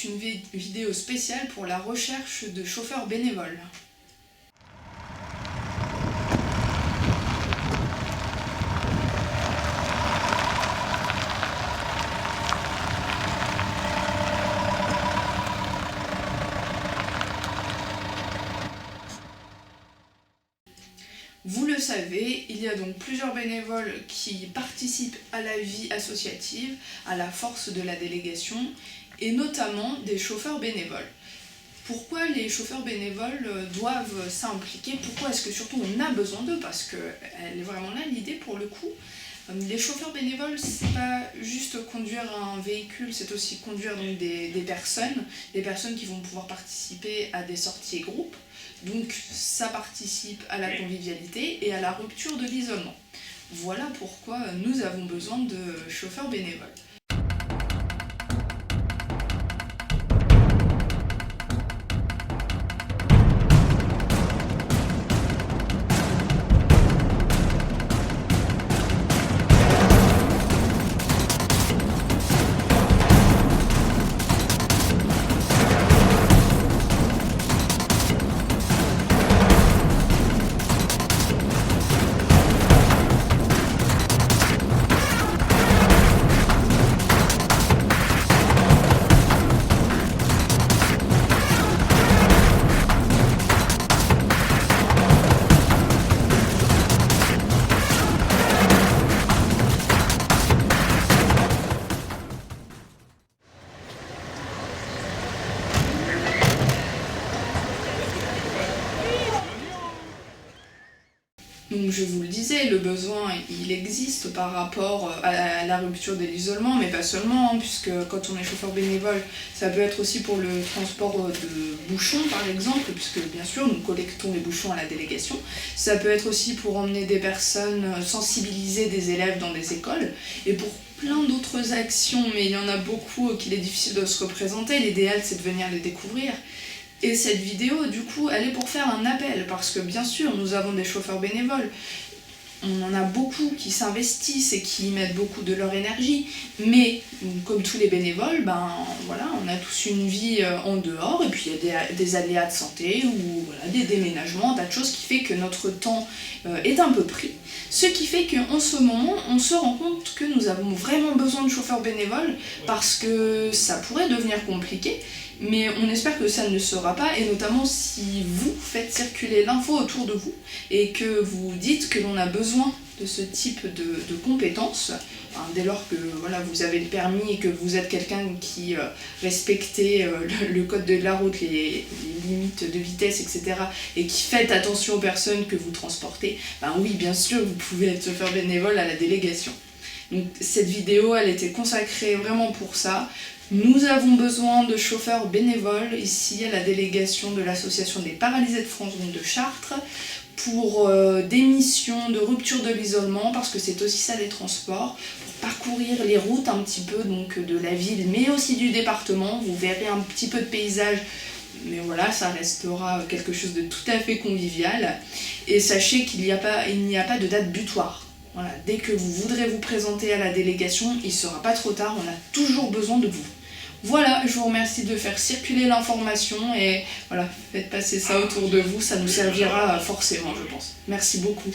est une vidéo spéciale pour la recherche de chauffeurs bénévoles. Vous le savez, il y a donc plusieurs bénévoles qui participent à la vie associative, à la force de la délégation, et notamment des chauffeurs bénévoles. Pourquoi les chauffeurs bénévoles doivent s'impliquer? Pourquoi est-ce que surtout on a besoin d'eux? Parce qu'elle est vraiment là l'idée pour le coup. Les chauffeurs bénévoles, c'est pas juste conduire un véhicule, c'est aussi conduire donc des personnes qui vont pouvoir participer à des sorties et groupes. Donc ça participe à la convivialité et à la rupture de l'isolement. Voilà pourquoi nous avons besoin de chauffeurs bénévoles. Donc je vous le disais, le besoin il existe par rapport à la rupture de l'isolement, mais pas seulement, puisque quand on est chauffeur bénévole, ça peut être aussi pour le transport de bouchons par exemple, puisque bien sûr nous collectons les bouchons à la délégation. Ça peut être aussi pour emmener des personnes, sensibiliser des élèves dans des écoles, et pour plein d'autres actions, mais il y en a beaucoup qu'il est difficile de se représenter. L'idéal c'est de venir les découvrir. Et cette vidéo, du coup, elle est pour faire un appel, parce que bien sûr, nous avons des chauffeurs bénévoles. On en a beaucoup qui s'investissent et qui y mettent beaucoup de leur énergie, mais comme tous les bénévoles, voilà, on a tous une vie en dehors, et puis il y a des aléas de santé, ou voilà, des déménagements, un tas de choses qui fait que notre temps est un peu pris. Ce qui fait qu'en ce moment, on se rend compte que nous avons vraiment besoin de chauffeurs bénévoles, parce que ça pourrait devenir compliqué, mais on espère que ça ne sera pas, et notamment si vous faites circuler l'info autour de vous et que vous dites que l'on a besoin de ce type de compétences, dès lors que voilà, vous avez le permis et que vous êtes quelqu'un qui respectez le code de la route, les limites de vitesse, etc., et qui faites attention aux personnes que vous transportez, oui, bien sûr, vous pouvez être chauffeur bénévole à la délégation. Donc cette vidéo, elle était consacrée vraiment pour ça. Nous avons besoin de chauffeurs bénévoles ici à la délégation de l'association des paralysés de France, donc de Chartres, pour des missions de rupture de l'isolement, parce que c'est aussi ça les transports, pour parcourir les routes un petit peu donc, de la ville, mais aussi du département. Vous verrez un petit peu de paysage, mais voilà, ça restera quelque chose de tout à fait convivial. Et sachez qu'il n'y a pas de date butoir. Voilà, dès que vous voudrez vous présenter à la délégation, il ne sera pas trop tard, on a toujours besoin de vous. Voilà, je vous remercie de faire circuler l'information et voilà, faites passer ça autour de vous, ça nous servira forcément, je pense. Merci beaucoup.